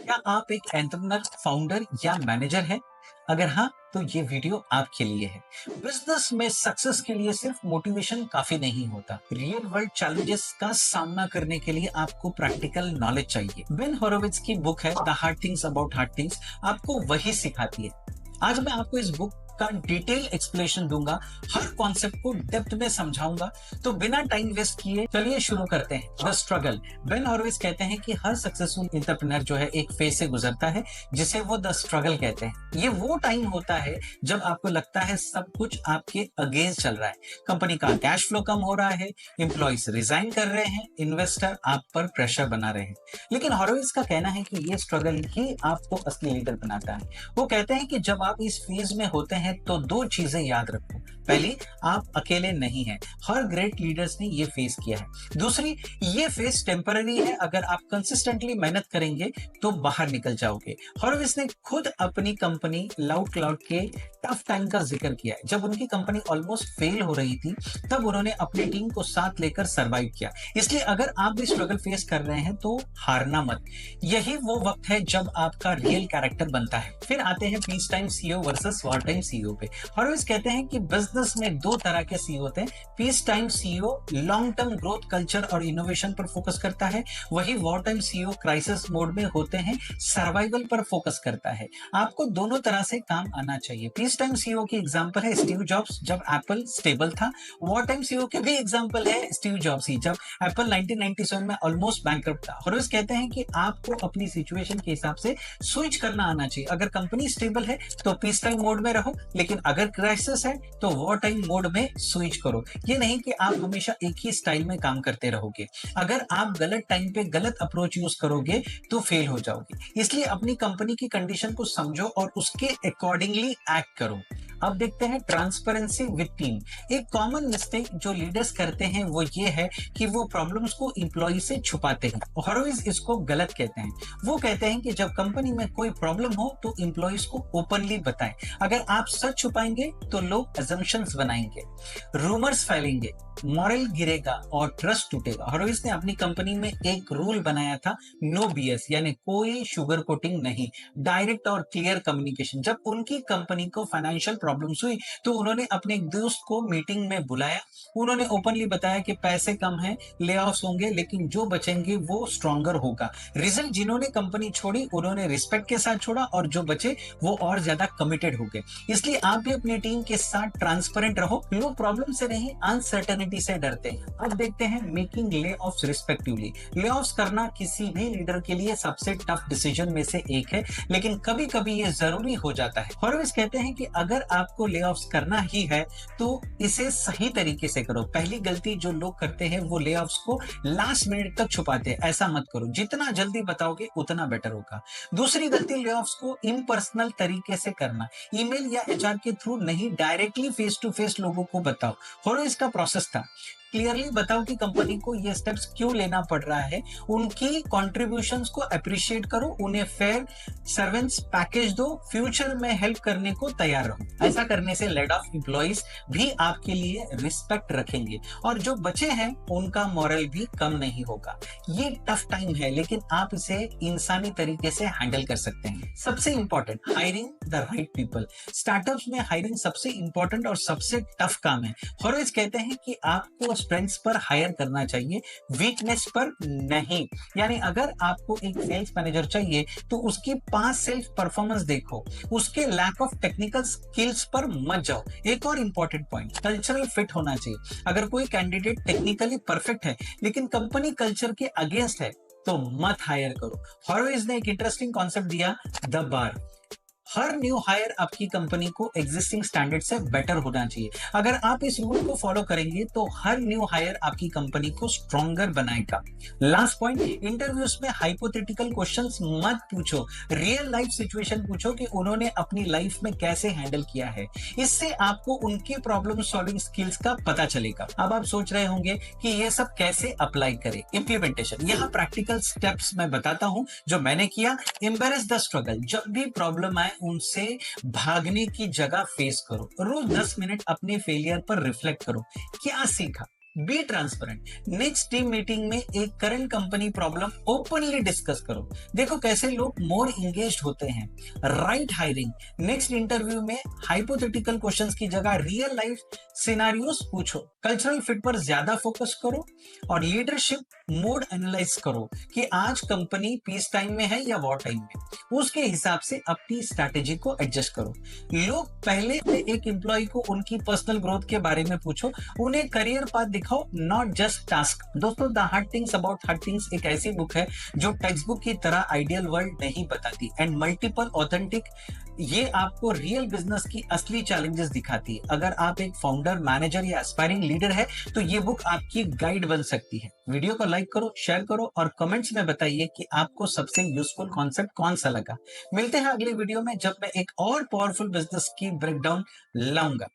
क्या आप एक एंटरप्रेन्योर, फाउंडर या मैनेजर हैं? अगर हाँ, तो ये वीडियो आपके लिए है। बिजनेस में सक्सेस के लिए सिर्फ मोटिवेशन काफी नहीं होता। रियल वर्ल्ड चैलेंजेस का सामना करने के लिए आपको प्रैक्टिकल नॉलेज चाहिए। बेन होरोविट्ज की बुक है the hard things about hard things, आपको वही सिखाती है। आज मैं आपको इस बुक का डिटेल एक्सप्लेनेशन दूंगा, हर कॉन्सेप्ट को डेप्थ में समझाऊंगा। तो बिना टाइम वेस्ट किए चलिए शुरू करते हैं। The struggle. बेन हॉरोविट्ज कहते हैं कि हर सक्सेसफुल एंटरप्रेन्योर जो है एक फेज से गुजरता है जिसे वो द स्ट्रगल कहते हैं। ये वो टाइम होता है जब आपको लगता है सब कुछ आपके अगेंस्ट चल रहा है, कंपनी का कैश फ्लो कम हो रहा है, एम्प्लॉइज रिजाइन कर रहे हैं, इन्वेस्टर आप पर प्रेशर बना रहे हैं। लेकिन हॉरोविट्ज का कहना है कि ये स्ट्रगल ही आपको असली लीडर बनाता है। वो कहते हैं कि जब आप इस फेज में होते हैं तो दो चीजें याद रखो। पहली, आप अकेले नहीं हैं, हर ग्रेट लीडर्स ने ये फेस किया है। दूसरी, ये फेस टेम्पररी है, अगर आप कंसिस्टेंटली मेहनत करेंगे तो बाहर निकल जाओगे। हॉरोविट्ज ने खुद अपनी कंपनी लाउड क्लाउड के टफ टाइम का जिक्र किया है। जब उनकी कंपनी ऑलमोस्ट फेल हो रही थी तब उन्होंने अपनी टीम को साथ लेकर सरवाइव किया। इसलिए अगर आप भी स्ट्रगल फेस कर रहे हैं तो हारना मत। यही वो वक्त है जब आपका रियल कैरेक्टर बनता है। फिर आते हैं peace time CEO versus war time CEO पे। हॉरोविट्ज कहते हैं कि बिजनेस में दो तरह के सीईओ होते हैं। Peace time CEO long term growth, culture और इनोवेशन पर फोकस करता है, वही war time CEO crisis mode में होते हैं, सर्वाइवल पर फोकस करता है। आपको दोनों तरह से काम आना चाहिए। पीस टाइम सीईओ की एग्जांपल है स्टीव जॉब्स, जब एप्पल स्टेबल था। वॉर टाइम सीईओ के भी एग्जांपल है स्टीव जॉब्स ही, जब एप्पल 1997 में ऑलमोस्ट बैंकरप्ट था। हॉरोविट्ज कहते हैं कि आपको अपनी सिचुएशन के हिसाब से स्विच करना आना चाहिए। अगर कंपनी स्टेबल है तो पीस टाइम मोड में रहो, लेकिन अगर क्राइसिस है तो वॉर टाइम मोड में स्विच करो। ये नहीं कि आप हमेशा एक ही स्टाइल में काम करते रहोगे। अगर आप गलत टाइम पे गलत अप्रोच यूज करोगे तो फेल हो जाओगे। इसलिए अपनी कंपनी की कंडीशन को समझो और उसके अकॉर्डिंगली एक्ट करो। अब देखते हैं ट्रांसपेरेंसी विद टीम। एक कॉमन मिस्टेक जो लीडर्स करते हैं वो ये है कि वो प्रॉब्लम्स को एम्प्लॉय से छुपाते हैं। हॉरोविट्ज इसको गलत कहते हैं। वो कहते हैं कि जब कंपनी में कोई प्रॉब्लम हो तो एम्प्लॉयज को ओपनली बताएं। अगर आप सच छुपाएंगे तो लोग अजम्पशंस बनाएंगे, रूमर्स फैलेंगे, मॉरल गिरेगा और ट्रस्ट टूटेगा। हॉरोविट्ज ने अपनी कंपनी में एक रूल बनाया था, नो बीएस, यानी कोई शुगर कोटिंग नहीं, डायरेक्ट और क्लियर कम्युनिकेशन। जब उनकी कंपनी को फाइनेंशियल प्रॉब्लम्स हुई तो उन्होंने अपने एक दोस्त को मीटिंग में बुलाया। उन्होंने ओपनली बताया कि पैसे कम हैं, ले ऑफ्स होंगे, लेकिन जो बचेंगे वो स्ट्रॉन्गर होगा। रिजल्ट, जिन्होंने कंपनी छोड़ी उन्होंने रिस्पेक्ट के साथ छोड़ा और जो बचे वो और ज्यादा कमिटेड हो गए। इसलिए आप भी अपनी टीम के साथ ट्रांसपेरेंट रहो। लोग प्रॉब्लम से नहीं, अनसर्टेनिटी से डरते हैं। अब देखते हैं मेकिंग ले ऑफ्स रिस्पेक्टिवली। ले ऑफ्स करना किसी भी लीडर के लिए सबसे टफ डिसीजन में से एक है, लेकिन कभी कभी ये जरूरी हो जाता है। हॉरोविट्ज कहते हैं कि अगर आपको ले ऑफ्स करना ही है तो इसे सही तरीके से करो। पहली गलती जो लोग करते हैं वो ले ऑफ्स को लास्ट मिनट तक छुपाते हैं। ऐसा मत करो, जितना जल्दी बताओगे उतना बेटर होगा। दूसरी गलती, ले ऑफ्स को इम्पर्सनल तरीके से करना। ईमेल या एचआर के थ्रू नहीं, डायरेक्टली फेस टू फेस लोगों को बताओ। हॉरोविट्ज का प्रोसेस था, क्लियरली बताओ कि कंपनी को ये स्टेप्स क्यों लेना पड़ रहा है, उनकी कॉन्ट्रीब्यूशंस को अप्रिशिएट करो, उन्हें फेयर सर्वेंट्स पैकेज दो, फ्यूचर में हेल्प करने को तैयार रहो। ऐसा करने से लेड ऑफ एम्प्लॉइज भी आपके लिए रिस्पेक्ट रखेंगे और जो बचे हैं उनका मॉरल भी कम नहीं होगा। ये टफ टाइम है, लेकिन आप इसे इंसानी तरीके से हैंडल कर सकते हैं। सबसे important, hiring the right people. Startups में हायरिंग सबसे इंपॉर्टेंट और सबसे टफ काम है। हॉरोविट्ज कहते हैं कि आपको स्ट्रेंथ्स पर हायर करना चाहिए, वीकनेस पर नहीं। यानी अगर आपको एक सेल्स मैनेजर चाहिए तो उसकी 5 सेल्स परफॉर्मेंस देखो, उसके लैक ऑफ टेक्निकल स्किल्स पर मत जाओ। एक और इंपॉर्टेंट पॉइंट, कल्चरल फिट होना चाहिए। अगर कोई कैंडिडेट टेक्निकली परफेक्ट है लेकिन कंपनी कल्चर के अगेंस्ट है तो मत हायर करो। हॉरोविट्ज ने एक इंटरेस्टिंग कॉन्सेप्ट दिया, the bar. Her new hire आपकी कंपनी को एग्जिस्टिंग स्टैंडर्ड से बेटर होना चाहिए। अगर आप इस रूल को फॉलो करेंगे तो हर न्यू हायर आपकी कंपनी को स्ट्रॉन्गर बनाएगा। लास्ट पॉइंट, इंटरव्यूज में हाइपोथेटिकल क्वेश्चंस मत पूछो, रियल लाइफ सिचुएशन पूछो कि उन्होंने अपनी लाइफ में कैसे हैंडल किया है। इससे आपको उनके प्रॉब्लम सॉल्विंग स्किल्स का पता चलेगा। अब आप सोच रहे होंगे कि ये सब कैसे अप्लाई करें। इम्प्लीमेंटेशन, यहाँ प्रैक्टिकल स्टेप्स मैं बताता हूं जो मैंने किया। एम्बेरेस द स्ट्रगल, जब भी प्रॉब्लम आए उनसे भागने की जगह फेस करो। रोज 10 मिनट अपने फेलियर पर रिफ्लेक्ट करो, क्या सीखा, be transparent. Next team meeting में एक current company problem openly discuss करो। देखो कैसे लोग मोर इंगेज्ड होते हैं। Right hiring. नेक्स्ट इंटरव्यू में हाइपोथेटिकल क्वेश्चंस की जगह रियल लाइफ सिनेरियोस पूछो। कल्चरल फिट पर ज्यादा फोकस करो और लीडरशिप मोड एनालाइज करो कि आज कंपनी पीस टाइम में है या वॉर टाइम में। उसके हिसाब से अपनी स्ट्रैटेजी को एडजस्ट करो। लोग पहले एक एम्प्लॉय को उनकी पर्सनल ग्रोथ के बारे में पूछो, उन्हें करियर पाथ दिखाओ, नॉट जस्ट टास्क। दोस्तों, the hard things about hard things एक ऐसी बुक है जो टेक्स्ट बुक की तरह आइडियल वर्ल्ड नहीं बताती एंड मल्टीपल ऑथेंटिक ये आपको रियल बिजनेस की असली चैलेंजेस दिखाती है। अगर आप एक फाउंडर, मैनेजर या एस्पायरिंग लीडर है तो ये बुक आपकी गाइड बन सकती है। वीडियो को लाइक करो, शेयर करो और कमेंट्स में बताइए कि आपको सबसे यूजफुल कॉन्सेप्ट कौन सा लगा। मिलते हैं अगले वीडियो में जब मैं एक और पावरफुल बिजनेस की ब्रेकडाउन लाऊंगा।